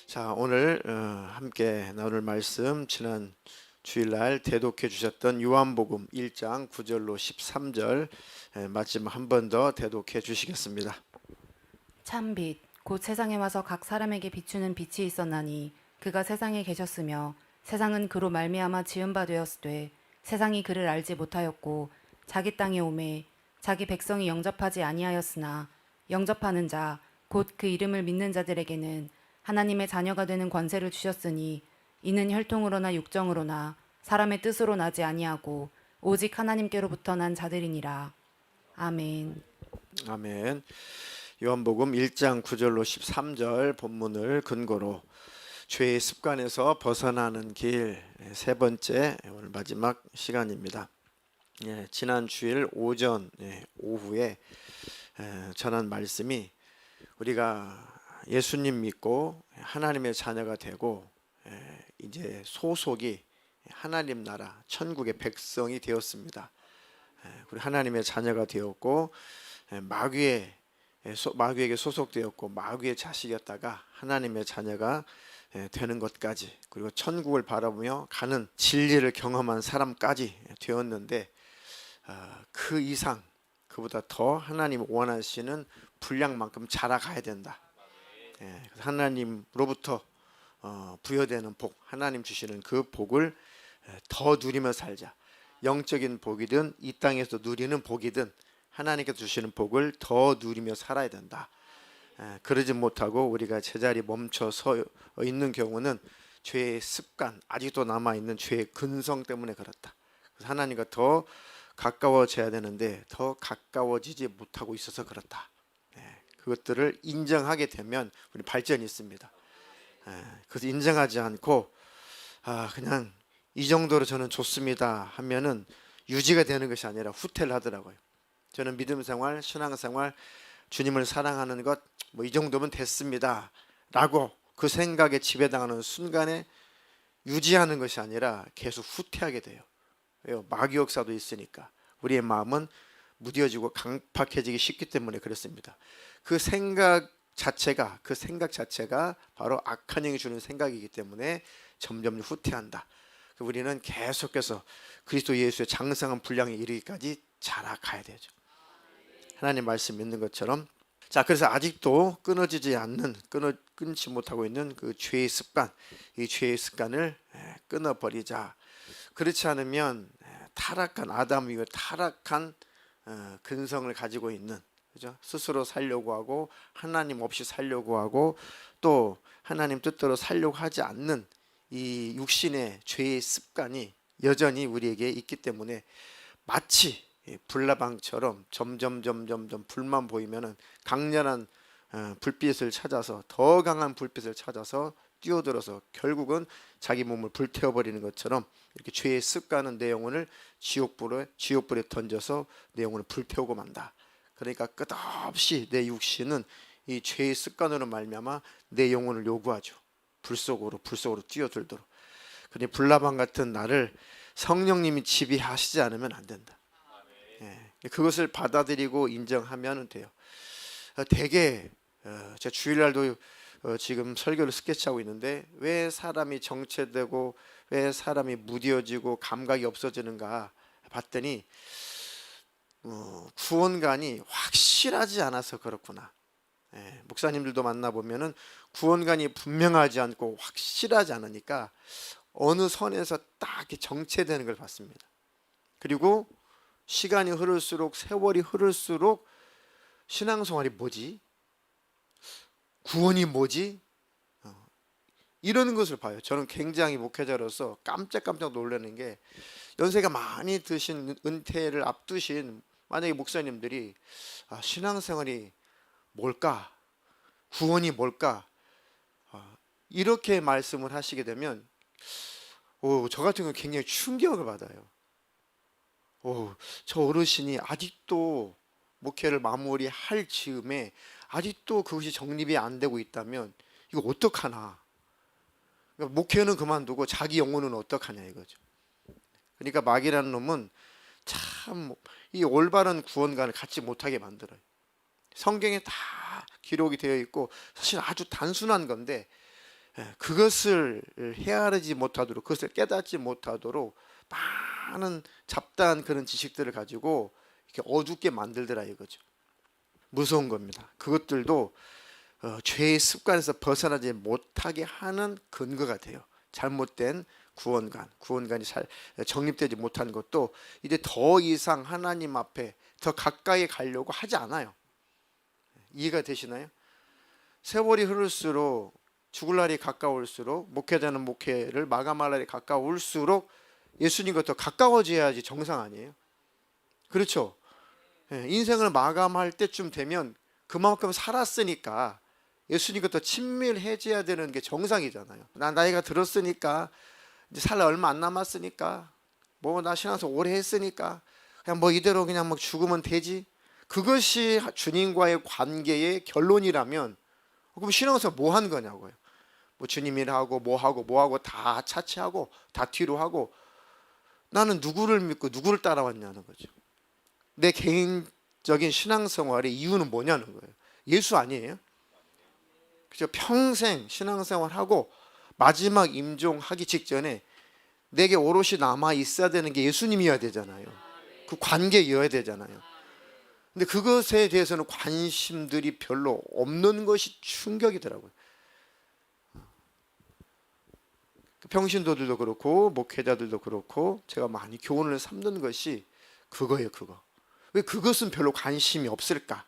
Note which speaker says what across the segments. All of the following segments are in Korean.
Speaker 1: 자, 오늘 함께 나눌 말씀, 지난 주일날 대독해 주셨던 요한복음 1장 9절로 13절 마지막 한 번 더 대독해 주시겠습니다.
Speaker 2: 참 빛, 곧 세상에 와서 각 사람에게 비추는 빛이 있었나니 그가 세상에 계셨으며 세상은 그로 말미암아 지은 바 되었으되 세상이 그를 알지 못하였고 자기 땅에 오매 자기 백성이 영접하지 아니하였으나 영접하는 자, 곧 그 이름을 믿는 자들에게는 하나님의 자녀가 되는 권세를 주셨으니 이는 혈통으로나 육정으로나 사람의 뜻으로 나지 아니하고 오직 하나님께로부터 난 자들이니라. 아멘.
Speaker 1: 아멘. 요한복음 1장 9절로 13절 본문을 근거로 죄의 습관에서 벗어나는 길 세 번째 오늘 마지막 시간입니다. 지난 주일 오전 오후에 전한 말씀이 우리가 예수님 믿고 하나님의 자녀가 되고 이제 소속이 하나님 나라 천국의 백성이 되었습니다. 우리 하나님의 자녀가 되었고 마귀에게 소속되었고 마귀의 자식이었다가 하나님의 자녀가 되는 것까지, 그리고 천국을 바라보며 가는 진리를 경험한 사람까지 되었는데 그 이상, 그보다 더 하나님 원하시는 분량만큼 자라가야 된다. 하나님으로부터 부여되는 복, 하나님 주시는 그 복을 더 누리며 살자. 영적인 복이든 이 땅에서 누리는 복이든 하나님께서 주시는 복을 더 누리며 살아야 된다. 그러지 못하고 우리가 제자리 멈춰 서 있는 경우는 죄의 습관, 아직도 남아있는 죄의 근성 때문에 그렇다. 그래서 하나님과 더 가까워져야 되는데 더 가까워지지 못하고 있어서 그렇다. 그것들을 인정하게 되면 우리 발전이 있습니다. 그래서 인정하지 않고 그냥 이 정도로 저는 좋습니다 하면은 유지가 되는 것이 아니라 후퇴를 하더라고요. 저는 믿음 생활, 신앙 생활, 주님을 사랑하는 것 뭐 이 정도면 됐습니다 라고 그 생각에 지배당하는 순간에 유지하는 것이 아니라 계속 후퇴하게 돼요. 왜요? 마귀 역사도 있으니까. 우리의 마음은 무뎌지고 강팍해지기 쉽기 때문에 그렇습니다. 그 생각 자체가 바로 악한 영이 주는 생각이기 때문에 점점 후퇴한다. 우리는 계속해서 그리스도 예수의 장성한 분량에 이르기까지 자라가야 되죠. 하나님 말씀 믿는 것처럼. 자, 그래서 아직도 끊지 못하고 있는 그 죄의 습관, 이 죄의 습관을 끊어버리자. 그렇지 않으면 타락한 아담 이후 타락한 근성을 가지고 있는, 그죠? 스스로 살려고 하고 하나님 없이 살려고 하고 또 하나님 뜻대로 살려고 하지 않는 이 육신의 죄의 습관이 여전히 우리에게 있기 때문에 마치 불나방처럼 점점 불만 보이면은 강렬한 불빛을 찾아서, 더 강한 불빛을 찾아서 뛰어들어서 결국은 자기 몸을 불태워버리는 것처럼 이렇게 죄의 습관은 내 영혼을 지옥불에 던져서 내 영혼을 불태우고 만다. 그러니까 끝없이 내 육신은 이 죄의 습관으로 말미암아 내 영혼을 요구하죠. 불속으로 뛰어들도록. 그런데 불나방 같은 나를 성령님이 지배하시지 않으면 안 된다. 그것을 받아들이고 인정하면 돼요. 되게 제가 주일날도 지금 설교를 스케치하고 있는데 왜 사람이 정체되고 왜 사람이 무뎌지고 감각이 없어지는가 봤더니 구원관이 확실하지 않아서 그렇구나. 목사님들도 만나보면은 구원관이 분명하지 않고 확실하지 않으니까 어느 선에서 딱 이렇게 정체되는 걸 봤습니다. 그리고 시간이 흐를수록, 세월이 흐를수록 신앙생활이 뭐지? 구원이 뭐지? 이러는 것을 봐요. 저는 굉장히 목회자로서 깜짝 놀라는 게, 연세가 많이 드신, 은퇴를 앞두신 만약에 목사님들이 신앙생활이 뭘까? 구원이 뭘까? 이렇게 말씀을 하시게 되면 저 같은 경우는 굉장히 충격을 받아요. 저 어르신이 아직도 목회를 마무리할 즈음에 아직도 그것이 정립이 안 되고 있다면 이거 어떡하나. 그러니까 목회는 그만두고 자기 영혼은 어떡하냐 이거죠. 그러니까 마귀라는 놈은 참 이 올바른 구원관을 갖지 못하게 만들어요. 성경에 다 기록이 되어 있고 사실 아주 단순한 건데 그것을 헤아리지 못하도록, 그것을 깨닫지 못하도록 많은 잡다한 그런 지식들을 가지고 이렇게 어둡게 만들더라 이거죠. 무서운 겁니다. 그것들도 죄의 습관에서 벗어나지 못하게 하는 근거가 돼요. 잘못된 구원관이 잘 정립되지 못한 것도 이제 더 이상 하나님 앞에 더 가까이 가려고 하지 않아요. 이해가 되시나요? 세월이 흐를수록, 죽을 날이 가까울수록, 목회자는 목회를 마감할 날이 가까울수록 예수님과 더 가까워져야지 정상 아니에요? 그렇죠? 인생을 마감할 때쯤 되면 그만큼 살았으니까 예수님과 더 친밀해져야 되는 게 정상이잖아요. 나 나이가 들었으니까, 이제 살 얼마 안 남았으니까, 뭐 나 신앙생활 오래 했으니까 그냥 뭐 이대로 그냥 막 죽으면 되지. 그것이 주님과의 관계의 결론이라면 그럼 신앙생활 뭐 한 거냐고요. 뭐 주님 일하고 뭐 하고 다 차치하고 다 뒤로 하고 나는 누구를 믿고 누구를 따라왔냐는 거죠. 내 개인적인 신앙생활의 이유는 뭐냐는 거예요. 예수 아니에요? 그죠? 평생 신앙생활하고 마지막 임종하기 직전에 내게 오롯이 남아 있어야 되는 게 예수님이어야 되잖아요. 그 관계여야 되잖아요. 근데 그것에 대해서는 관심들이 별로 없는 것이 충격이더라고요. 평신도들도 그렇고 목회자들도 그렇고 제가 많이 교훈을 삼는 것이 그거예요. 그거. 왜 그것은 별로 관심이 없을까?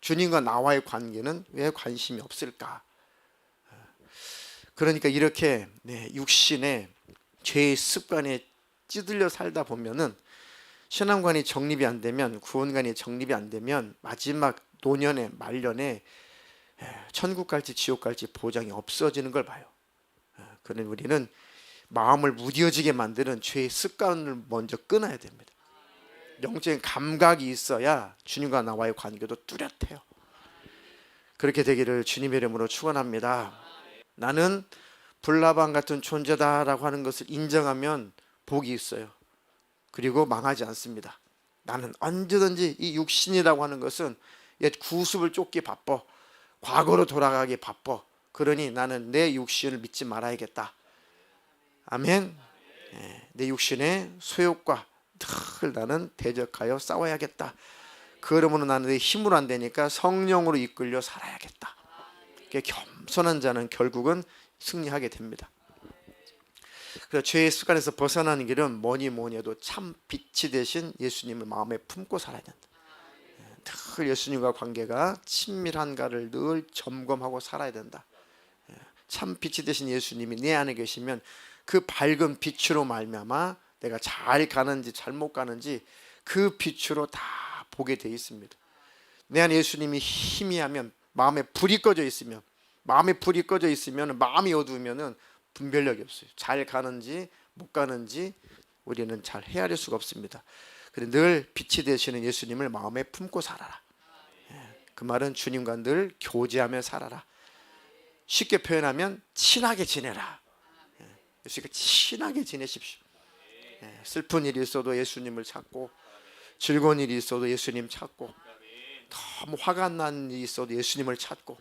Speaker 1: 주님과 나와의 관계는 왜 관심이 없을까? 그러니까 이렇게 육신의 죄의 습관에 찌들려 살다 보면은 신앙관이 정립이 안 되면, 구원관이 정립이 안 되면 마지막 노년에 말년에 천국 갈지 지옥 갈지 보장이 없어지는 걸 봐요. 그러니 우리는 마음을 무뎌지게 만드는 죄의 습관을 먼저 끊어야 됩니다. 영적인 감각이 있어야 주님과 나와의 관계도 뚜렷해요. 그렇게 되기를 주님의 이름으로 축원합니다. 나는 불나방 같은 존재다라고 하는 것을 인정하면 복이 있어요. 그리고 망하지 않습니다. 나는 언제든지 이 육신이라고 하는 것은 옛 구습을 쫓기 바빠. 과거로 돌아가기 바빠. 그러니 나는 내 육신을 믿지 말아야겠다. 아멘. 내 육신의 소욕과 늘 나는 대적하여 싸워야겠다. 그러므로 나는 내 힘으로 안 되니까 성령으로 이끌려 살아야겠다. 겸손한 자는 결국은 승리하게 됩니다. 그래서 죄의 습관에서 벗어나는 길은 뭐니 해도 참 빛이 되신 예수님을 마음에 품고 살아야 된다. 늘 예수님과 관계가 친밀한가를 늘 점검하고 살아야 된다. 참 빛이 되신 예수님이 내 안에 계시면 그 밝은 빛으로 말미암아 내가 잘 가는지 잘못 가는지 그 빛으로 다 보게 돼 있습니다. 내 안에 예수님이 희미하면, 마음에 불이 꺼져 있으면, 마음이 어두우면은 분별력이 없어요. 잘 가는지 못 가는지 우리는 잘 헤아릴 수가 없습니다. 그래 늘 빛이 되시는 예수님을 마음에 품고 살아라. 그 말은 주님과 늘 교제하며 살아라. 쉽게 표현하면 친하게 지내라. 예수님과 친하게 지내십시오. 슬픈 일이 있어도 예수님을 찾고, 즐거운 일이 있어도 예수님 찾고, 너무 화가 난 일이 있어도 예수님을 찾고,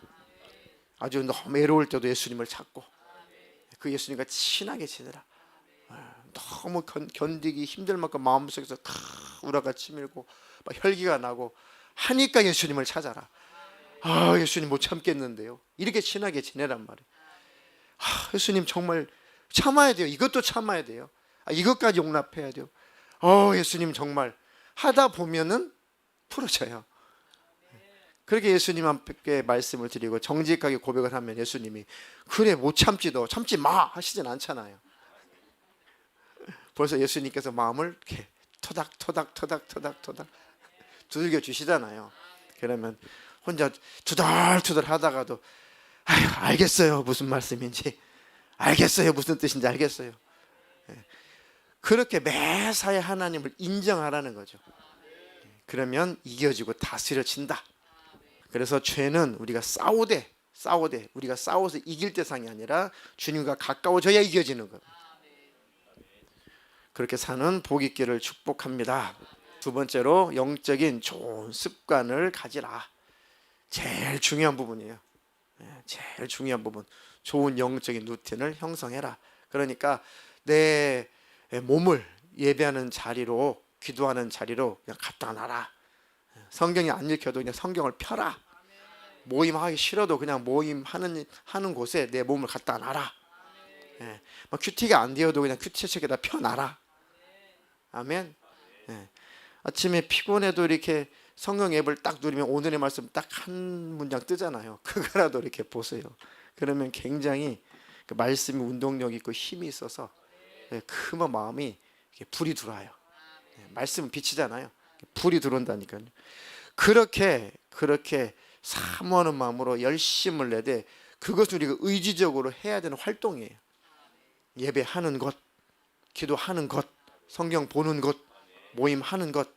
Speaker 1: 아주 너무 외로울 때도 예수님을 찾고, 그 예수님과 친하게 지내라. 너무 견디기 힘들 만큼 마음속에서 우라가 치밀고 막 혈기가 나고 하니까 예수님을 찾아라. 예수님 못 참겠는데요. 이렇게 친하게 지내란 말이에요. 예수님 정말 참아야 돼요. 이것도 참아야 돼요. 이것까지 용납해야 돼요. 예수님 정말 하다 보면은 풀어져요. 그렇게 예수님 앞에 말씀을 드리고 정직하게 고백을 하면 예수님이 그래 못 참지 너 참지 마 하시진 않잖아요. 벌써 예수님께서 마음을 이렇게 토닥 두들겨 주시잖아요. 그러면 혼자 투덜투덜 하다가도 알겠어요 무슨 말씀인지, 알겠어요 무슨 뜻인지 알겠어요. 그렇게 매사에 하나님을 인정하라는 거죠. 그러면 이겨지고 다스려진다. 그래서 죄는 우리가 싸우되 우리가 싸워서 이길 대상이 아니라 주님과 가까워져야 이겨지는 겁니다. 그렇게 사는 복 있기를 축복합니다. 두 번째로 영적인 좋은 습관을 가지라. 제일 중요한 부분이에요. 제일 중요한 부분. 좋은 영적인 루틴을 형성해라. 그러니까 내 몸을 예배하는 자리로, 기도하는 자리로 그냥 갖다 놔라. 성경이 안 읽혀도 그냥 성경을 펴라. 모임하기 싫어도 그냥 하는 곳에 내 몸을 갖다 놔라. 큐티가 안 되어도 그냥 큐티 책에다 펴놔라. 아멘. 아침에 피곤해도 이렇게 성경 앱을 딱 누르면 오늘의 말씀 딱 한 문장 뜨잖아요. 그거라도 이렇게 보세요. 그러면 굉장히 그 말씀이 운동력 있고 힘이 있어서 그 마음이 이렇게 불이 들어와요. 말씀은 빛이잖아요. 불이 들어온다니까요. 그렇게 사모하는 마음으로 열심을 내되 그것은 우리가 의지적으로 해야 되는 활동이에요. 예배하는 것, 기도하는 것, 성경 보는 것, 모임하는 것,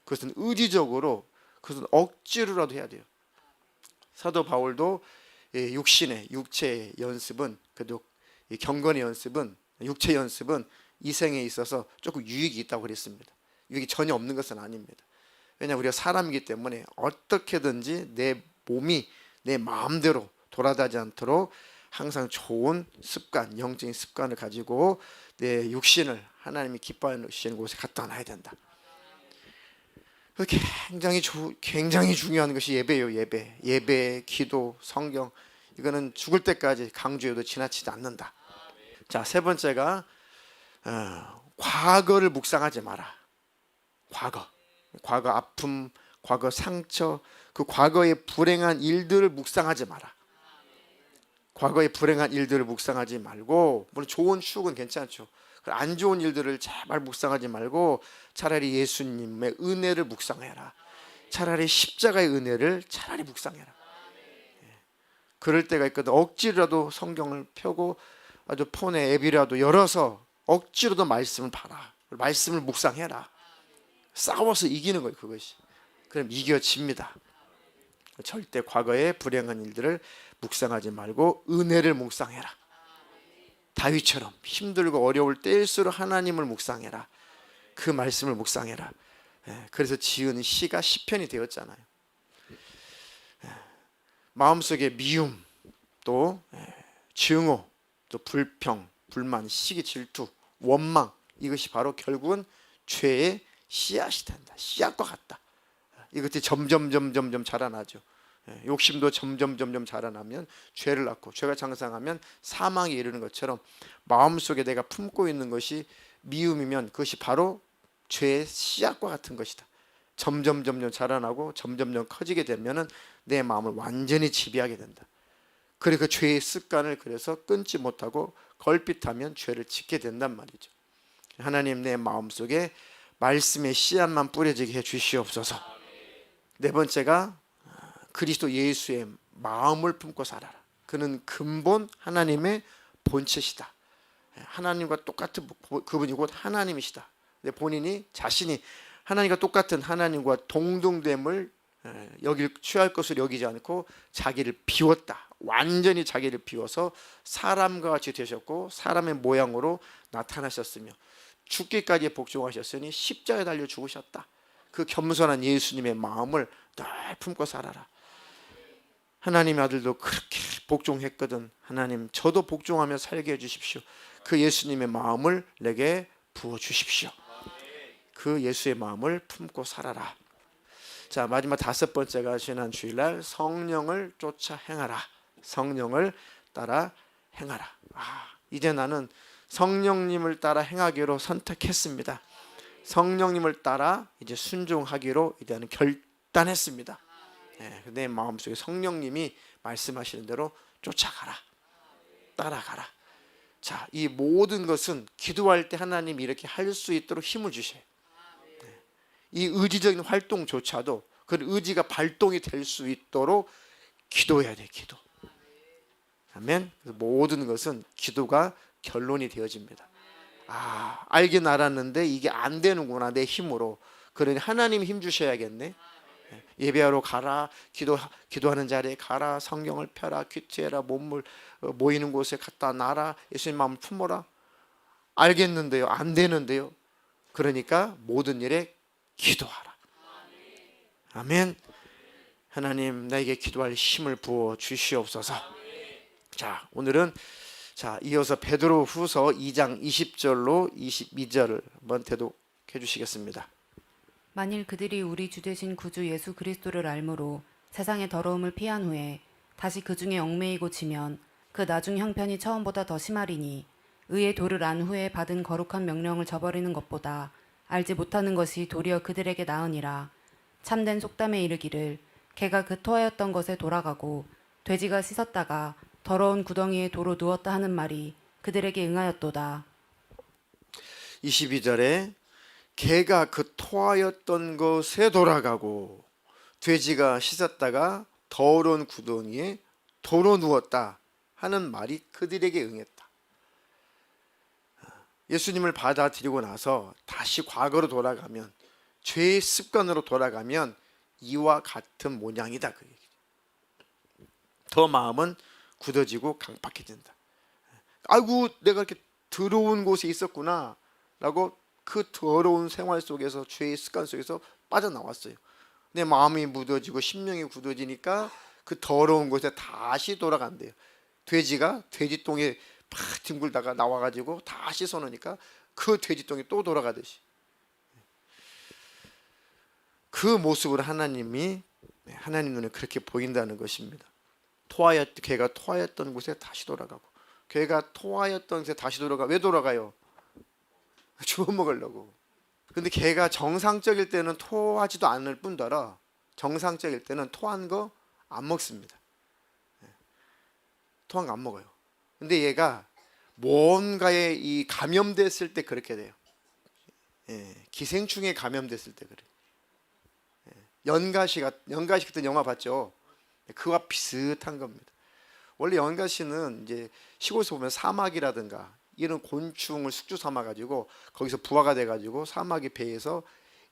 Speaker 1: 그것은 의지적으로, 그것은 억지로라도 해야 돼요. 사도 바울도 육체의 연습은, 그래도 경건의 연습은, 육체 연습은 이 생에 있어서 조금 유익이 있다고 그랬습니다. 유익이 전혀 없는 것은 아닙니다. 왜냐하면 우리가 사람이기 때문에 어떻게든지 내 몸이 내 마음대로 돌아가지 않도록 항상 좋은 습관, 영적인 습관을 가지고 내 육신을 하나님이 기뻐하시는 곳에 갖다 놔야 된다. 굉장히 중요한 것이 예배예요. 예배, 기도, 성경. 이거는 죽을 때까지 강조해도 지나치지 않는다. 자, 세 번째가 과거를 묵상하지 마라. 과거 아픔, 과거 상처, 그 과거의 불행한 일들을 묵상하지 마라. 과거의 불행한 일들을 묵상하지 말고, 물론 좋은 추억은 괜찮죠. 안 좋은 일들을 제발 묵상하지 말고 차라리 예수님의 은혜를 묵상해라. 차라리 십자가의 은혜를 차라리 묵상해라. 그럴 때가 있거든. 억지로라도 성경을 펴고 아주 폰에 앱이라도 열어서 억지로도 말씀을 봐라. 말씀을 묵상해라. 싸워서 이기는 거예요, 그것이. 그럼 이겨집니다. 절대 과거의 불행한 일들을 묵상하지 말고 은혜를 묵상해라. 다윗처럼 힘들고 어려울 때일수록 하나님을 묵상해라. 그 말씀을 묵상해라. 그래서 지은 시가 시편이 되었잖아요. 마음속에 미움, 또 증오, 또 불평, 불만, 시기, 질투, 원망, 이것이 바로 결국은 죄의 씨앗이 된다. 씨앗과 같다. 이것들이 점점 자라나죠. 욕심도 점점 자라나면 죄를 낳고, 죄가 장성하면 사망에 이르는 것처럼 마음속에 내가 품고 있는 것이 미움이면 그것이 바로 죄의 씨앗과 같은 것이다. 점점 자라나고 점점 커지게 되면은 내 마음을 완전히 지배하게 된다. 그리고 그 죄의 습관을 그래서 끊지 못하고 걸핏하면 죄를 짓게 된단 말이죠. 하나님, 내 마음속에 말씀의 씨앗만 뿌려지게 해 주시옵소서. 네 번째가 그리스도 예수의 마음을 품고 살아라. 그는 근본 하나님의 본체시다. 하나님과 똑같은 그분이 곧 하나님이시다. 본인이 자신이 하나님과 똑같은 하나님과 동등됨을 취할 것을 여기지 않고 자기를 비웠다. 완전히 자기를 비워서 사람과 같이 되셨고 사람의 모양으로 나타나셨으며 죽기까지 복종하셨으니 십자가에 달려 죽으셨다. 그 겸손한 예수님의 마음을 늘 품고 살아라. 하나님의 아들도 그렇게 복종했거든. 하나님, 저도 복종하며 살게 해주십시오. 그 예수님의 마음을 내게 부어주십시오. 그 예수의 마음을 품고 살아라. 자, 마지막 다섯 번째가 지난 주일날 성령을 쫓아 행하라. 성령을 따라 행하라. 이제 나는 성령님을 따라 행하기로 선택했습니다. 성령님을 따라 이제 순종하기로 이제 나는 결단했습니다. 내 마음속에 성령님이 말씀하시는 대로 쫓아가라. 따라가라. 자, 이 모든 것은 기도할 때 하나님이 이렇게 할 수 있도록 힘을 주셔요. 이 의지적인 활동조차도 그 의지가 발동이 될 수 있도록 기도해야 돼. 기도. 아멘. 모든 것은 기도가 결론이 되어집니다. 알긴 알았는데 이게 안 되는구나, 내 힘으로. 그러니 하나님이 힘 주셔야겠네. 예배하러 가라, 기도하는 자리에 가라, 성경을 펴라, 큐티해라, 몸을 모이는 곳에 갖다 놔라, 예수님 마음을 품어라. 알겠는데요, 안 되는데요. 그러니까 모든 일에 기도하라. 아멘. 하나님 나에게 기도할 힘을 부어 주시옵소서. 자, 오늘은 이어서 베드로후서 2장 20절로 22절을 한번 대독해 주시겠습니다.
Speaker 2: 만일 그들이 우리 주 되신 구주 예수 그리스도를 알므로 세상의 더러움을 피한 후에 다시 그 중에 얽매이고 지면 그 나중 형편이 처음보다 더 심하리니 의의 도를 안 후에 받은 거룩한 명령을 저버리는 것보다 알지 못하는 것이 도리어 그들에게 나으니라. 참된 속담에 이르기를 개가 그 토하였던 것에 돌아가고 돼지가 씻었다가 더러운 구덩이에 도로 누웠다 하는 말이 그들에게 응하였도다.
Speaker 1: 22절에 개가 그 토하였던 것에 돌아가고 돼지가 씻었다가 더러운 구덩이에 도로 누웠다 하는 말이 그들에게 응했다. 예수님을 받아들이고 나서 다시 과거로 돌아가면, 죄의 습관으로 돌아가면 이와 같은 모양이다. 그 얘기죠. 더 마음은 굳어지고 강팍해진다. 아이고 내가 이렇게 더러운 곳에 있었구나 라고 그 더러운 생활 속에서, 죄의 습관 속에서 빠져나왔어요. 내 마음이 묻어지고 심령이 굳어지니까 그 더러운 곳에 다시 돌아간대요. 돼지가 돼지똥에 팍 뒹굴다가 나와가지고 다시 씻어놓으니까 그 돼지똥이 또 돌아가듯이, 그 모습을 하나님 눈에 그렇게 보인다는 것입니다. 개가 토하였던 곳에 다시 돌아가고, 개가 토하였던 곳에 다시 돌아가. 왜 돌아가요? 주워 먹으려고. 근데 개가 정상적일 때는 토하지도 않을 뿐더러 정상적일 때는 토한 거 안 먹습니다. 토한 거 안 먹어요. 근데 얘가 뭔가에 이 감염됐을 때 그렇게 돼요. 기생충에 감염됐을 때 그래요. 연가시 그때 영화 봤죠? 그와 비슷한 겁니다. 원래 연가시는 이제 시골에서 보면 사막이라든가 이런 곤충을 숙주 삼아 가지고 거기서 부화가 돼 가지고 사막의 배에서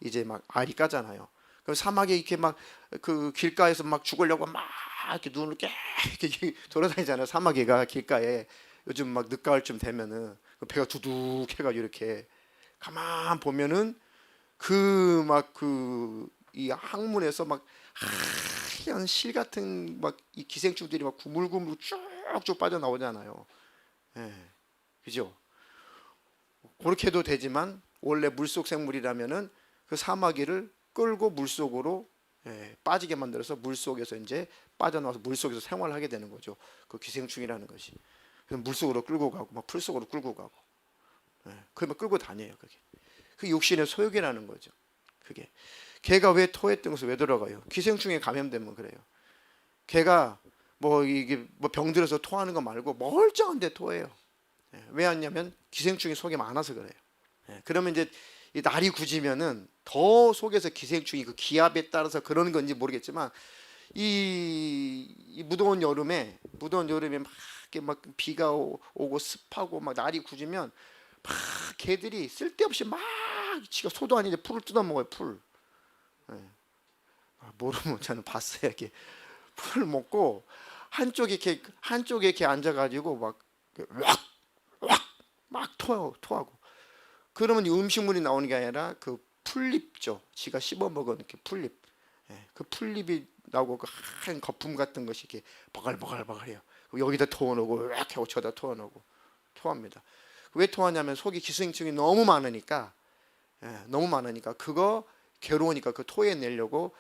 Speaker 1: 이제 막 알이 까잖아요. 그럼 사막에 이렇게 막 그 길가에서 막 죽으려고 막 이렇게 눈을 깨게 돌아다니잖아요. 사마귀가 길가에. 요즘 막 늦가을쯤 되면은 배가 두둑해가지고 이렇게 가만 보면은 이 항문에서 막 하얀 실 같은 막 이 기생충들이 막 구물구물 쭉쭉 빠져나오잖아요. 그죠? 그렇게 해도 되지만 원래 물속 생물이라면은 그 사마귀를 끌고 물속으로 빠지게 만들어서 물속에서 이제 빠져나와서 물속에서 생활하게 되는 거죠. 그 기생충이라는 것이. 그래서 물속으로 끌고 가고 막 풀속으로 끌고 가고, 그러면 끌고 다녀요. 그게 그 육신의 소욕이라는 거죠. 그게 개가 왜 토했던 것을 왜 들어가요? 기생충에 감염되면 그래요. 개가 이게 병들어서 토하는 거 말고 멀쩡한데 토해요. 왜 왔냐면 기생충이 속에 많아서 그래요. 그러면 이제 이 날이 굳으면은 더 속에서 기생충이 그 기압에 따라서 그런 건지 모르겠지만 이 무더운 여름에 막 이렇게 막 비가 오고 습하고 막 날이 굳으면 막 개들이 쓸데없이 막 지가 소도 아닌데 풀을 뜯어 먹어요. 풀. 모르면 저는 봤어요. 이렇게 풀을 먹고 한쪽에 이렇게 앉아가지고 막 토하고. 그러면 이 음식물이 나오는 게 아니라 그 풀잎죠. 지가 씹어 먹은 이렇게 풀잎. 그 풀잎이 나오고 그 하얀 거품 같은 것이 이렇게 버글버글해요. 여기다 토어놓고 이렇게 하고 저다 토어놓고 토합니다. 왜 토하냐면 속에 기생충이 너무 많으니까 그거 괴로우니까 그 토해내려고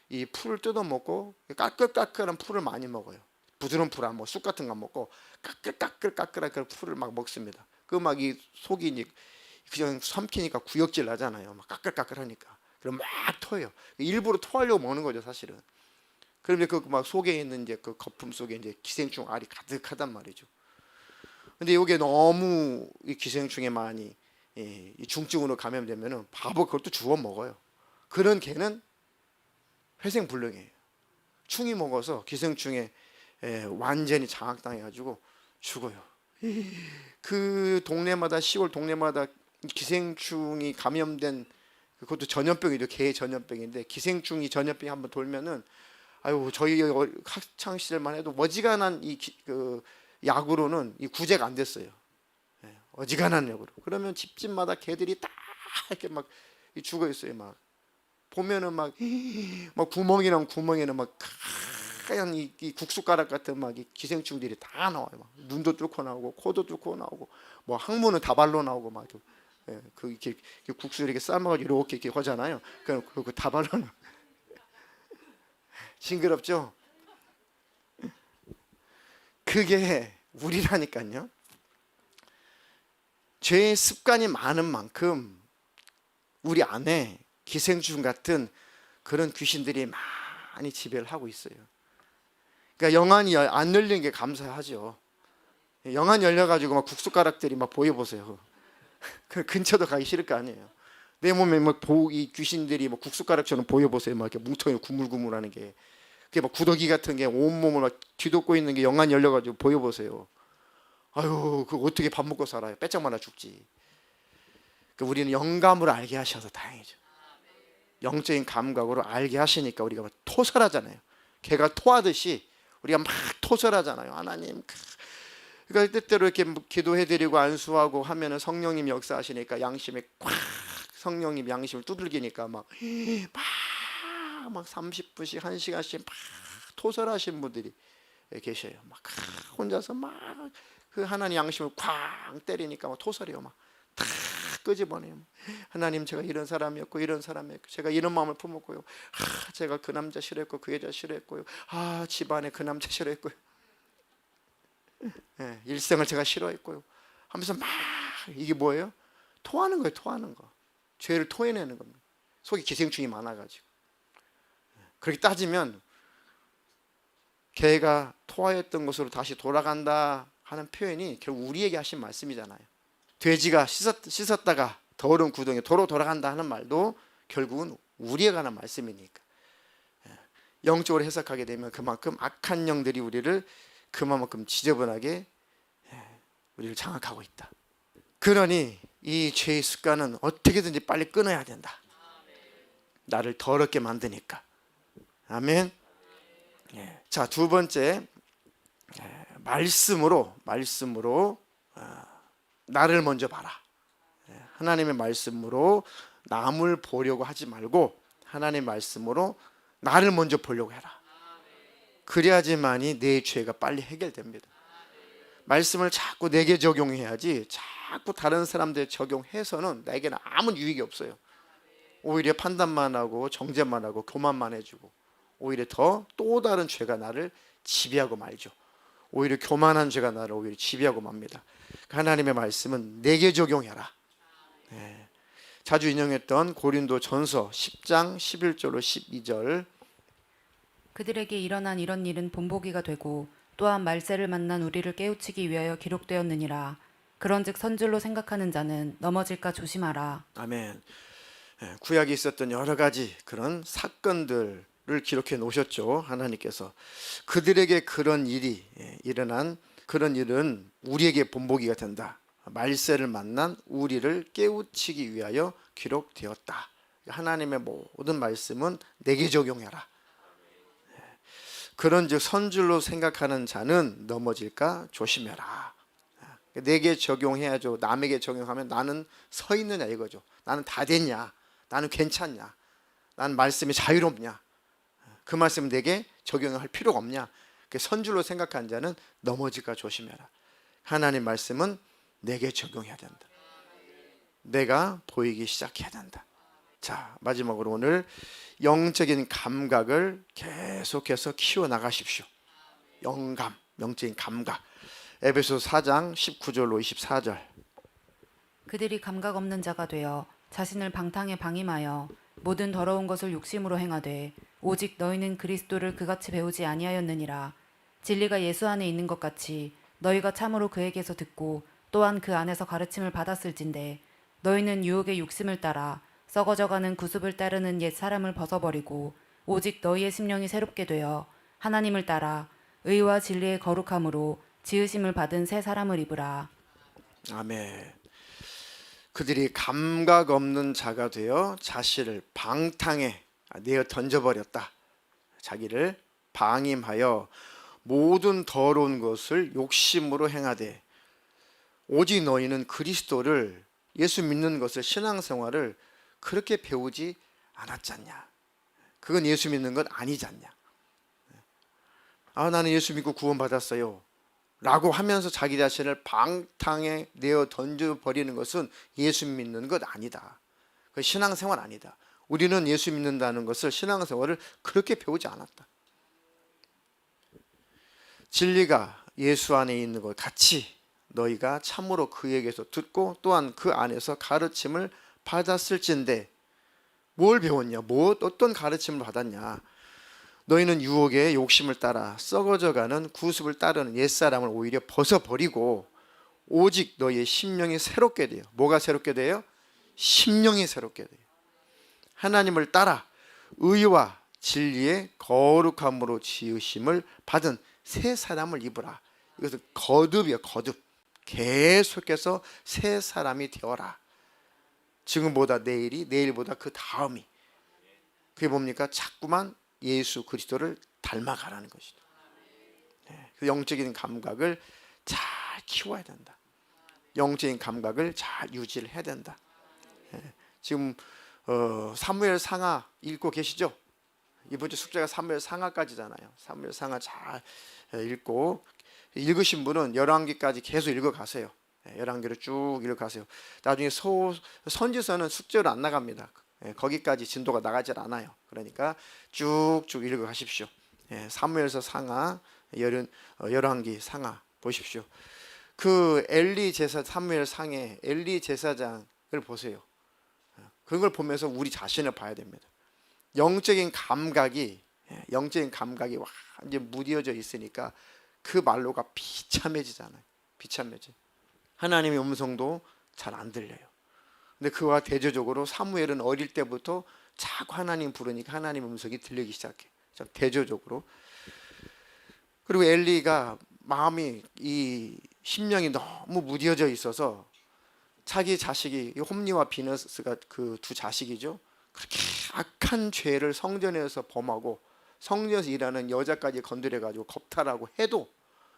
Speaker 1: 이 풀을 뜯어먹고 까끌까끌한 풀을 많이 먹어요. 부드러운 풀 안 먹고 쑥 같은 거 안 먹고 까끌까끌한 그 풀을 막 먹습니다. 그 막 이 속이 그냥 삼키니까 구역질 나잖아요. 막 까끌까끌하니까. 그럼 막 토해요. 일부러 토하려고 먹는 거죠, 사실은. 그럼 이제 그 막 속에 있는 이제 그 거품 속에 이제 기생충 알이 가득하단 말이죠. 근데 이게 너무 이 기생충에 많이 이 중증으로 감염되면은 바보 그것도 주워 먹어요. 그런 개는 회생불능이에요. 충이 먹어서 기생충에 완전히 장악당해가지고 죽어요. 그 동네마다 시골 동네마다 기생충이 감염된, 그것도 전염병이죠. 개 전염병인데 기생충이 전염병이 한번 돌면은 저희 학창 시절만 해도 어지간한 그 약으로는 이 구제가 안 됐어요. 어지간한 약으로. 그러면 집집마다 개들이 다 이렇게 막 죽어 있어요. 막 보면은 막 구멍이랑 구멍에는 막 하얀 이 국숫가락 같은 막 이 기생충들이 다 나와요. 막 눈도 뚫고 나오고 코도 뚫고 나오고 뭐 항문은 다발로 나오고 막 그 이렇게 국수 이렇게 삶아가지고 이렇게 하잖아요. 그 다발로 징그럽죠? 그게 우리라니까요. 죄의 습관이 많은 만큼 우리 안에 기생충 같은 그런 귀신들이 많이 지배를 하고 있어요. 그러니까 영안이 안 열린 게 감사하죠. 영안 열려가지고 막 국숫가락들이 막 보여보세요. 그 근처도 가기 싫을 거 아니에요. 내 몸에 이 귀신들이 막 국숫가락처럼 보여보세요. 막 이렇게 뭉텅이 구물구물하는 게, 그게 막 구더기 같은 게 온 몸을 막 뒤덮고 있는 게 영안 열려가지고 보여보세요. 아유, 그 어떻게 밥 먹고 살아요? 빼짝 말아 죽지. 우리는 영감으로 알게 하셔서 다행이죠. 영적인 감각으로 알게 하시니까 우리가 막 토설하잖아요. 개가 토하듯이 우리가 막 토설하잖아요. 하나님, 그러니까 때때로 이렇게 기도해드리고 안수하고 하면은 성령님 역사하시니까 양심에 꽉, 성령님 양심을 두들기니까 막 30분씩 1시간씩 막 토설하신 분들이 계셔요. 막 혼자서 막 그 하나님 양심을 쾅 때리니까 막 토설해요. 막 다 끄집어내요. 하나님, 제가 이런 사람이었고 이런 사람이었고 제가 이런 마음을 품었고요. 제가 그 남자 싫어했고 그 여자 싫어했고요. 집안에 그 남자 싫어했고요. 일생을 제가 싫어했고요. 하면서 막 이게 뭐예요? 토하는 거예요. 토하는 거. 죄를 토해내는 겁니다. 속에 기생충이 많아가지고. 그렇게 따지면 개가 토하였던 곳으로 다시 돌아간다 하는 표현이 결국 우리에게 하신 말씀이잖아요. 돼지가 씻었다가 더러운 구덩이에 도로 돌아간다 하는 말도 결국은 우리에 관한 말씀이니까. 영적으로 해석하게 되면 그만큼 악한 영들이 우리를 그만큼 지저분하게 우리를 장악하고 있다. 그러니 이 죄의 습관은 어떻게든지 빨리 끊어야 된다. 나를 더럽게 만드니까. 아멘. 자, 두 번째, 말씀으로 나를 먼저 봐라. 하나님의 말씀으로 남을 보려고 하지 말고 하나님의 말씀으로 나를 먼저 보려고 해라. 그래야지만이 내 죄가 빨리 해결됩니다. 말씀을 자꾸 내게 적용해야지 자꾸 다른 사람들 적용해서는 나에게는 아무 유익이 없어요. 오히려 판단만 하고 정죄만 하고 교만만 해주고 오히려 또 다른 죄가 나를 지배하고 말죠. 오히려 교만한 죄가 나를 오히려 지배하고 맙니다. 하나님의 말씀은 내게 적용해라. 자주 인용했던 고린도 전서 10장 11절로 12절.
Speaker 2: 그들에게 일어난 이런 일은 본보기가 되고 또한 말세를 만난 우리를 깨우치기 위하여 기록되었느니라. 그런즉 선줄로 생각하는 자는 넘어질까 조심하라. 아멘.
Speaker 1: 구약에 있었던 여러 가지 그런 사건들을 기록해 놓으셨죠. 하나님께서 그들에게 그런 일이 일어난 그런 일은 우리에게 본보기가 된다. 말세를 만난 우리를 깨우치기 위하여 기록되었다. 하나님의 모든 말씀은 내게 적용해라. 그런즉 선줄로 생각하는 자는 넘어질까 조심해라. 내게 적용해야죠. 남에게 적용하면 나는 서 있느냐 이거죠. 나는 다 됐냐? 나는 괜찮냐? 나는 말씀이 자유롭냐? 그 말씀 내게 적용할 필요가 없냐? 선줄로 생각하는 자는 넘어질까 조심해라. 하나님 말씀은 내게 적용해야 된다. 내가 보이기 시작해야 된다. 자, 마지막으로 오늘 영적인 감각을 계속해서 키워나가십시오. 영감, 영적인 감각. 에베소서 4장 19절로 24절.
Speaker 2: 그들이 감각 없는 자가 되어 자신을 방탕에 방임하여 모든 더러운 것을 욕심으로 행하되 오직 너희는 그리스도를 그같이 배우지 아니하였느니라. 진리가 예수 안에 있는 것 같이 너희가 참으로 그에게서 듣고 또한 그 안에서 가르침을 받았을진데 너희는 유혹의 욕심을 따라 썩어져가는 구습을 따르는 옛 사람을 벗어버리고 오직 너희의 심령이 새롭게 되어 하나님을 따라 의와 진리의 거룩함으로 지으심을 받은 새 사람을 입으라.
Speaker 1: 아멘. 그들이 감각 없는 자가 되어 자신을 방탕에 내어 던져버렸다. 자기를 방임하여 모든 더러운 것을 욕심으로 행하되 오직 너희는 그리스도를 예수 믿는 것을, 신앙생활을 그렇게 배우지 않았잖냐. 그건 예수 믿는 건 아니잖냐. 아, 나는 예수 믿고 구원받았어요 라고 하면서 자기 자신을 방탕에 내어 던져버리는 것은 예수 믿는 것 아니다. 그 신앙생활 아니다. 우리는 예수 믿는다는 것을, 신앙생활을 그렇게 배우지 않았다. 진리가 예수 안에 있는 것 같이 너희가 참으로 그에게서 듣고 또한 그 안에서 가르침을 받았을진데, 뭘 배웠냐? 어떤 가르침을 받았냐? 너희는 유혹의 욕심을 따라 썩어져가는 구습을 따르는 옛사람을 오히려 벗어버리고 오직 너희의 심령이 새롭게 돼요. 뭐가 새롭게 돼요? 심령이 새롭게 돼요. 하나님을 따라 의와 진리의 거룩함으로 지으심을 받은 새 사람을 입으라. 이것은 거듭이에요. 거듭. 계속해서 새 사람이 되어라. 지금보다 내일이, 내일보다 그 다음이. 그게 뭡니까? 자꾸만 예수 그리스도를 닮아가라는 것이죠. 그 영적인 감각을 잘 키워야 된다. 영적인 감각을 잘 유지를 해야 된다. 지금 사무엘 상하 읽고 계시죠? 이번 주 숙제가 사무엘 상하까지잖아요. 사무엘 상하 잘 읽고, 읽으신 분은 열왕기까지 계속 읽어가세요. 열왕기를 쭉 읽어가세요. 나중에 선지서는 숙제로 안 나갑니다. 거기까지 진도가 나가질 않아요. 그러니까 쭉쭉 읽어가십시오. 사무엘서 상하, 열왕기 상하 보십시오. 그 엘리 제사, 사무엘 상에 엘리 제사장을 보세요. 그걸 보면서 우리 자신을 봐야 됩니다. 영적인 감각이 완전 무뎌져 있으니까 그 말로가 비참해지잖아요. 비참해져. 하나님의 음성도 잘 안 들려요. 근데 그와 대조적으로 사무엘은 어릴 때부터 자꾸 하나님 부르니까 하나님 음성이 들리기 시작해. 대조적으로. 그리고 엘리가 마음이, 이 심령이 너무 무뎌져 있어서 자기 자식이, 홈리와 비너스가 그 두 자식이죠. 그렇게 악한 죄를 성전에서 범하고 성전에서 일하는 여자까지 건드려가지고 겁탈하고 해도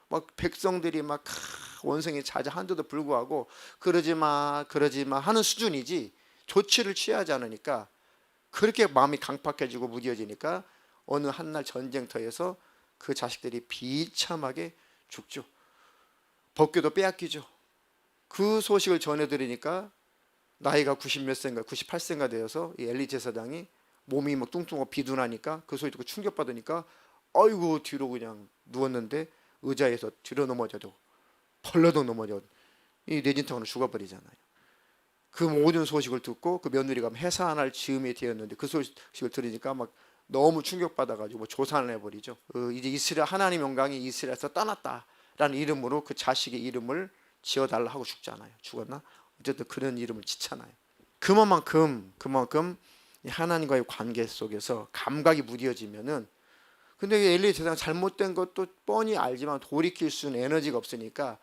Speaker 1: 막 백성들이 막 원성이 자자한데도 불구하고 그러지 마 하는 수준이지 조치를 취하지 않으니까, 그렇게 마음이 강팍해지고 무뎌지니까 어느 한날 전쟁터에서 그 자식들이 비참하게 죽죠. 법궤도 빼앗기죠. 그 소식을 전해 들으니까 나이가 90몇 세인가 98세인가 되어서 이 엘리 제사장이 몸이 막 뚱뚱하고 비둔하니까 그 소리 듣고 충격받으니까 아이고 뒤로 그냥 누웠는데 의자에서 뒤로 넘어져도 벌러덩 넘어져 이 뇌진탕으로 죽어버리잖아요. 그 모든 소식을 듣고 그 며느리가 해산할 즈음이 되었는데 그 소식을 들으니까 막 너무 충격받아가지고 조산을 해버리죠. 이제 이스라엘, 하나님 영광이 이스라엘에서 떠났다라는 이름으로 그 자식의 이름을 지어달라 하고 죽잖아요. 죽었나? 어쨌든 그런 이름을 짓잖아요. 그만큼 하나님과의 관계 속에서 감각이 무뎌지면은, 근데 엘리 제사장 잘못된 것도 뻔히 알지만 돌이킬 수 있는 에너지가 없으니까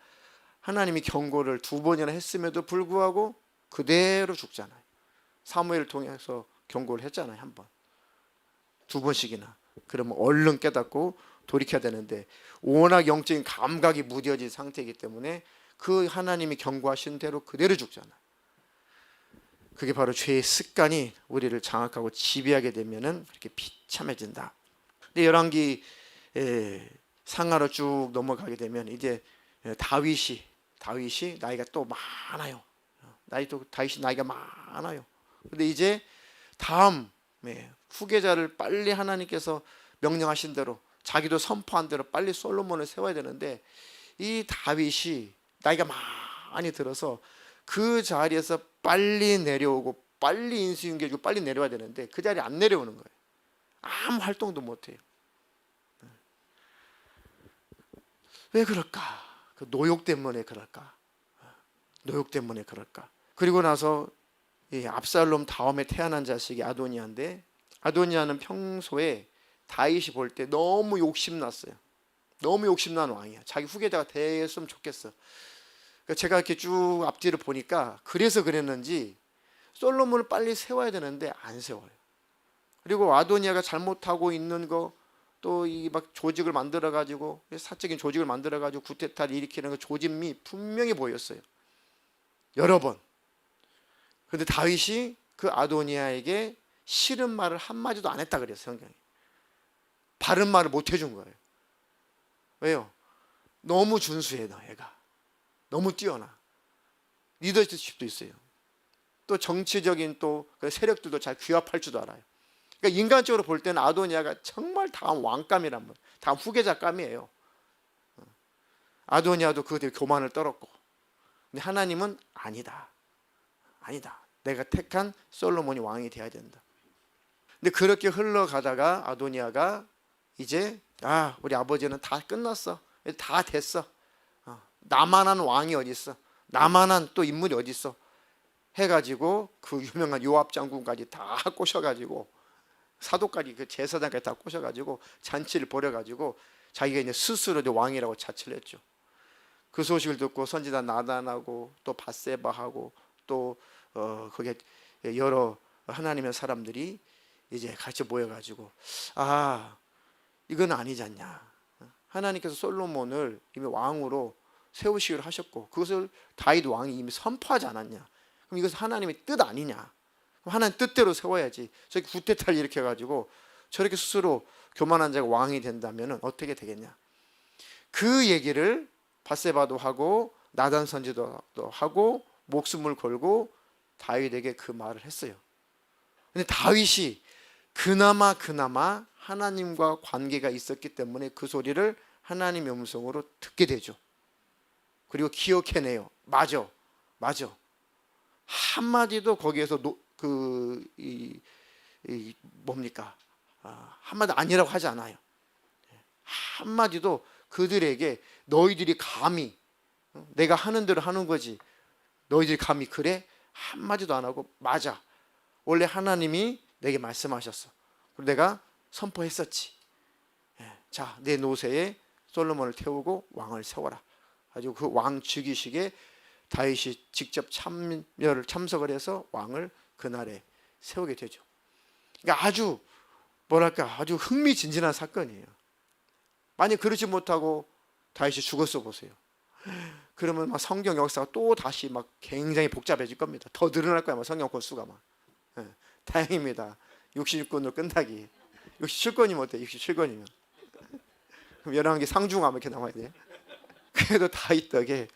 Speaker 1: 하나님이 경고를 2번이나 했음에도 불구하고 그대로 죽잖아요. 사무엘을 통해서 경고를 했잖아요. 1번, 2번씩이나. 그러면 얼른 깨닫고 돌이켜야 되는데 워낙 영적인 감각이 무뎌진 상태이기 때문에 그 하나님이 경고하신 대로 그대로 죽잖아요. 그게 바로 죄의 습관이 우리를 장악하고 지배하게 되면은 그렇게 비참해진다. 근데 열왕기 상하로 쭉 넘어가게 되면 이제 다윗이 나이가 또 많아요. 다윗이 나이가 많아요. 근데 이제 다음 후계자를 빨리 하나님께서 명령하신 대로, 자기도 선포한 대로 빨리 솔로몬을 세워야 되는데, 이 다윗이 나이가 많이 들어서 그 자리에서 빨리 내려오고 빨리 인수인계해주고 빨리 내려와야 되는데 그 자리에 안 내려오는 거예요. 아무 활동도 못해요. 왜 그럴까? 그 노욕 때문에 그럴까? 노욕 때문에 그럴까? 그리고 나서 이 압살롬 다음에 태어난 자식이 아도니아인데, 아도니아는 평소에 다윗이 볼 때 너무 욕심났어요. 너무 욕심난 왕이야. 자기 후계자가 됐으면 좋겠어. 그러니까 제가 이렇게 쭉 앞뒤를 보니까 그래서 그랬는지 솔로몬을 빨리 세워야 되는데 안 세워요. 그리고 아도니아가 잘못하고 있는 거, 또 이 막 조직을 만들어 가지고, 사적인 조직을 만들어 가지고 구테타를 일으키는 그 조짐이 분명히 보였어요. 여러 번. 그런데 다윗이 그 아도니아에게 싫은 말을 한마디도 안 했다 그래요, 성경이. 바른 말을 못 해준 거예요. 왜요? 너무 준수해, 얘가. 너무 뛰어나. 리더십도 있어요. 또 정치적인 또 세력들도 잘 규합할 줄도 알아요. 그러니까 인간적으로 볼 때는 아도니아가 정말 다음 왕감이란 말, 다음 후계자감이에요. 아도니아도 그에 대해 교만을 떨었고, 근데 하나님은 아니다. 내가 택한 솔로몬이 왕이 돼야 된다. 근데 그렇게 흘러가다가 아도니아가 이제 우리 아버지는 다 끝났어. 다 됐어. 나만한 왕이 어디 있어? 나만한 또 인물이 어디 있어? 해가지고 그 유명한 요압 장군까지 다 꼬셔가지고 사도까지 그 제사장까지 다 꼬셔가지고 잔치를 벌여가지고 자기가 이제 스스로 이제 왕이라고 자처를 했죠. 그 소식을 듣고 선지자 나단하고 또 밧세바하고 또 거기에 여러 하나님의 사람들이 이제 같이 모여가지고 이건 아니지 않냐. 하나님께서 솔로몬을 이미 왕으로 세우시기로 하셨고 그것을 다윗 왕이 이미 선포하지 않았냐. 그럼 이것은 하나님의 뜻 아니냐. 그럼 하나님 뜻대로 세워야지. 저렇게 구태타를 일으켜가지고 저렇게 스스로 교만한 자가 왕이 된다면 어떻게 되겠냐. 그 얘기를 밧세바도 하고 나단 선지도 하고 목숨을 걸고 다윗에게 그 말을 했어요. 근데 다윗이 그나마 하나님과 관계가 있었기 때문에 그 소리를 하나님의 음성으로 듣게 되죠. 그리고 기억해내요. 맞아. 한마디도 거기에서 한마디 아니라고 하지 않아요. 한마디도 그들에게 너희들이 감히 내가 하는 대로 하는 거지 너희들이 감히 그래? 한마디도 안 하고 맞아. 원래 하나님이 내게 말씀하셨어. 그리고 내가 선포했었지. 자, 내 노새에 솔로몬을 태우고 왕을 세워라. 아주 그 왕 즉위식에 다윗이 직접 참석을 해서 왕을 그날에 세우게 되죠. 그러니까 아주 흥미진진한 사건이에요. 만약 그러지 못하고 다윗이 죽었어 보세요. 그러면 막 성경 역사가 또 다시 막 굉장히 복잡해질 겁니다. 더 늘어날 거야, 성경 권수가 막. 다행입니다. 66권으로 끝나기. 67권이면 어때? 67권이면. 그럼 11개 상중하면 이렇게 나와야 돼. 그래도 다윗 덕에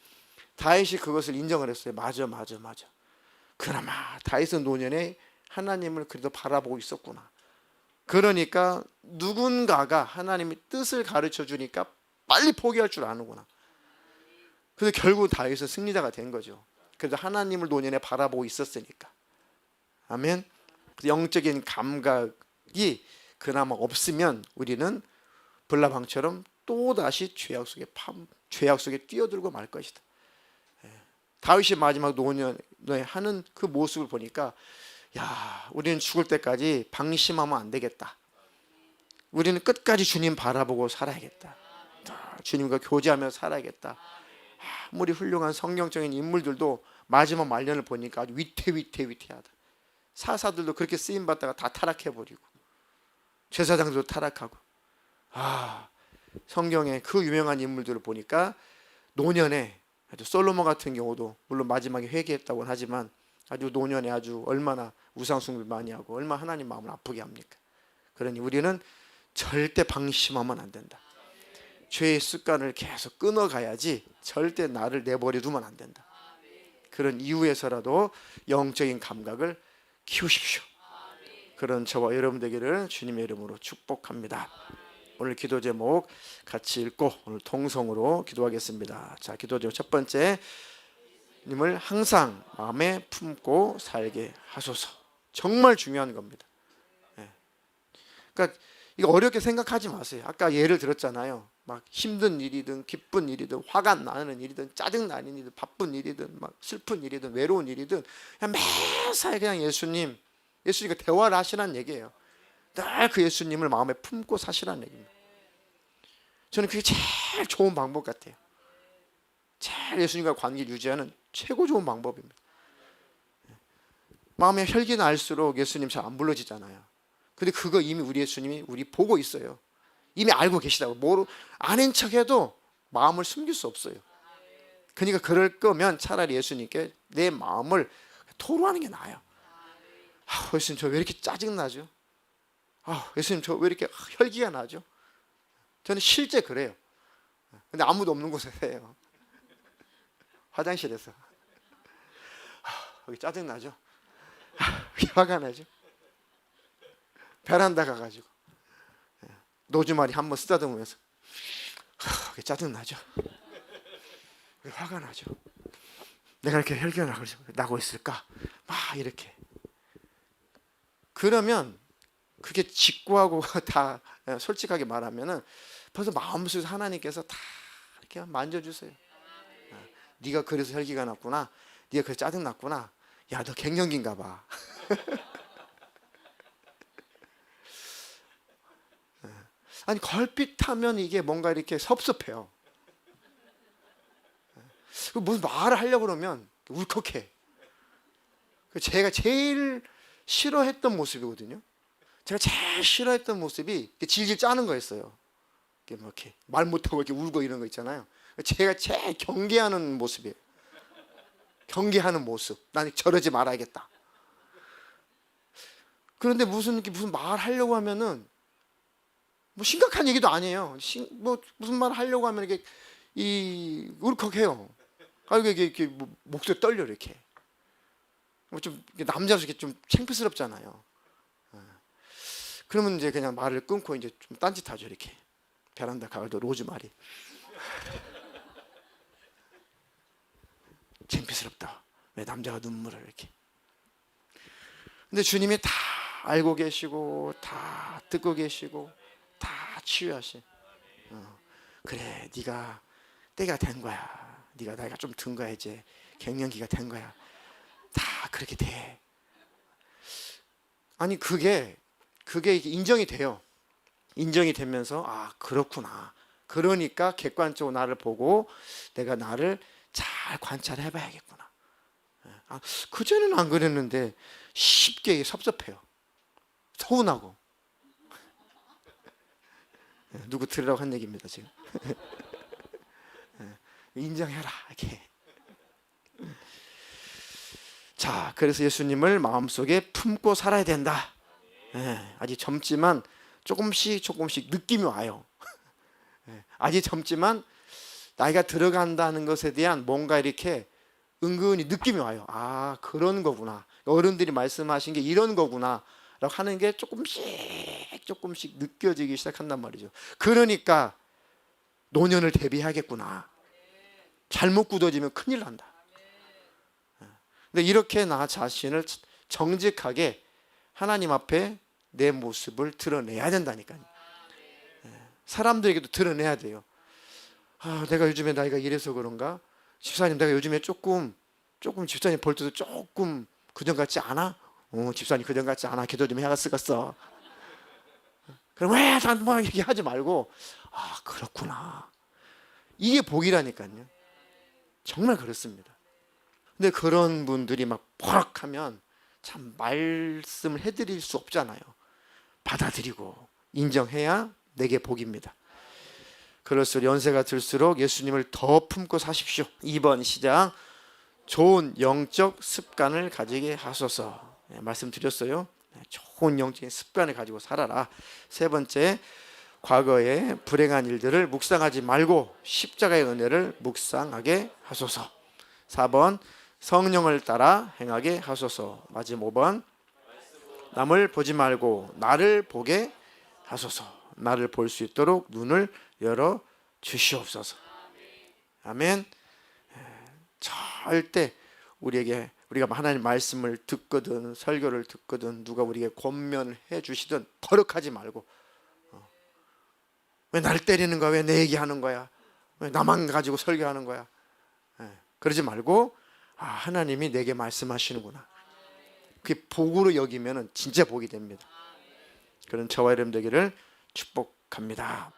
Speaker 1: 다윗이 그것을 인정을 했어요. 맞아. 그나마 다윗은 노년에 하나님을 그래도 바라보고 있었구나. 그러니까 누군가가 하나님의 뜻을 가르쳐 주니까 빨리 포기할 줄 아는구나. 그래서 결국 다윗은 승리자가 된 거죠. 그래서 하나님을 노년에 바라보고 있었으니까. 아멘. 영적인 감각이 그나마 없으면 우리는 블라방처럼 또다시 죄악 속에 뛰어들고 말 것이다. 다윗이 마지막 노년에 하는 그 모습을 보니까 우리는 죽을 때까지 방심하면 안 되겠다. 우리는 끝까지 주님 바라보고 살아야겠다. 주님과 교제하며 살아야겠다. 아무리 훌륭한 성경적인 인물들도 마지막 말년을 보니까 아주 위태하다. 사사들도 그렇게 쓰임받다가 다 타락해버리고 제사장들도 타락하고 성경의 그 유명한 인물들을 보니까 노년에 아주 솔로몬 같은 경우도 물론 마지막에 회개했다고는 하지만 아주 노년에 아주 얼마나 우상숭배를 많이 하고 얼마나 하나님 마음을 아프게 합니까. 그러니 우리는 절대 방심하면 안 된다. 죄의 습관을 계속 끊어가야지 절대 나를 내버려 두면 안 된다. 그런 이유에서라도 영적인 감각을 키우십시오. 그런 저와 여러분 되기를 주님의 이름으로 축복합니다. 오늘 기도 제목 같이 읽고 오늘 통성으로 기도하겠습니다. 자, 기도 제목 첫 번째, 님을 항상 마음에 품고 살게 하소서. 정말 중요한 겁니다. 그러니까 이거 어렵게 생각하지 마세요. 아까 예를 들었잖아요. 막 힘든 일이든 기쁜 일이든 화가 나는 일이든 짜증 나는 일이든 바쁜 일이든 막 슬픈 일이든 외로운 일이든 그냥 매사에 그냥 예수님과 대화를 하시라는 얘기예요. 늘 그 예수님을 마음에 품고 사시라는 얘기입니다. 저는 그게 제일 좋은 방법 같아요. 제일 예수님과 관계를 유지하는 최고 좋은 방법입니다. 마음에 혈기 날수록 예수님 잘 안 불러지잖아요. 근데 그거 이미 우리 예수님이 우리 보고 있어요. 이미 알고 계시다고. 아는 척해도 마음을 숨길 수 없어요. 그러니까 그럴 거면 차라리 예수님께 내 마음을 토로하는 게 나아요. 예수님 저 왜 이렇게 짜증나죠? 예수님 저 왜 이렇게 혈기가 나죠? 저는 실제 그래요. 근데 아무도 없는 곳에서 해요. 화장실에서. 여기 짜증나죠? 여기 화가 나죠? 베란다 가가지고 노즈마리 한번 쓰다듬으면서 여기 짜증나죠? 여기 화가 나죠? 내가 이렇게 혈기가 나고 있을까? 막 이렇게. 그러면 그게 직구하고 다 솔직하게 말하면은 벌써 마음속에서 하나님께서 다 이렇게 만져주세요. 네가 그래서 혈기가 났구나. 네가 그래서 짜증 났구나. 야, 너 갱년기인가 봐. 아니 걸핏하면 이게 뭔가 이렇게 섭섭해요. 무슨 말을 하려고 그러면 울컥해. 제가 제일 싫어했던 모습이거든요. 제가 제일 싫어했던 모습이 질질 짜는 거였어요. 이렇게 말 못하고 이렇게 울고 이런 거 있잖아요. 제가 제일 경계하는 모습이에요. 경계하는 모습. 나는 저러지 말아야겠다. 그런데 무슨 말 하려고 하면은 뭐 심각한 얘기도 아니에요. 무슨 말 하려고 하면 이게 울컥해요. 이게 목소리 떨려 이렇게. 좀 남자로서 이렇게 좀 창피스럽잖아요. 그러면 이제 그냥 말을 끊고 이제 좀 딴짓하죠 이렇게. 베란다 가을도 로즈마리. 창피스럽다. 왜 남자가 눈물을 이렇게. 근데 주님이 다 알고 계시고 다 듣고 계시고 다 치유하시. 그래, 네가 때가 된 거야. 네가 나이가 좀 든 거야. 이제 갱년기가 된 거야. 다 그렇게 돼. 아니 그게 인정이 돼요. 인정이 되면서 그렇구나. 그러니까 객관적으로 나를 보고 내가 나를 잘 관찰해 봐야겠구나. 그전에는 안 그랬는데 쉽게 섭섭해요. 서운하고. 누구 들으라고 한 얘기입니다 지금. 인정해라 이렇게. 자, 그래서 예수님을 마음속에 품고 살아야 된다. 아직 젊지만 조금씩 느낌이 와요. 아직 젊지만 나이가 들어간다는 것에 대한 뭔가 이렇게 은근히 느낌이 와요. 그런 거구나. 어른들이 말씀하신 게 이런 거구나 라고 하는 게 조금씩 느껴지기 시작한단 말이죠. 그러니까 노년을 대비해야겠구나. 잘못 굳어지면 큰일 난다. 근데 이렇게 나 자신을 정직하게 하나님 앞에 내 모습을 드러내야 된다니까요. 사람들에게도 드러내야 돼요. 내가 요즘에 나이가 이래서 그런가? 집사님, 내가 요즘에 조금 집사님 볼 때도 조금 그전 같지 않아? 집사님 그전 같지 않아. 기도 좀 해갔었어. 그럼 왜 난 뭐 얘기하지 말고 그렇구나. 이게 복이라니까요. 정말 그렇습니다. 근데 그런 분들이 막 버럭하면 참 말씀을 해드릴 수 없잖아요. 받아들이고 인정해야 내게 복입니다. 그럴수록 연세가 들수록 예수님을 더 품고 사십시오. 2번 시작. 좋은 영적 습관을 가지게 하소서. 말씀드렸어요. 좋은 영적인 습관을 가지고 살아라. 세 번째, 과거의 불행한 일들을 묵상하지 말고 십자가의 은혜를 묵상하게 하소서. 4번, 성령을 따라 행하게 하소서. 마지막 5번, 남을 보지 말고 나를 보게 하소서. 나를 볼 수 있도록 눈을 열어 주시옵소서. 아멘. 절대 우리가 하나님 말씀을 듣거든 설교를 듣거든 누가 우리에게 권면을 해주시든 거룩하지 말고 왜 나를 때리는 거야? 왜 내 얘기하는 거야? 왜 나만 가지고 설교하는 거야? 그러지 말고 하나님이 내게 말씀하시는구나. 그게 복으로 여기면 진짜 복이 됩니다. 그런 저와 여러분 되기를 축복합니다.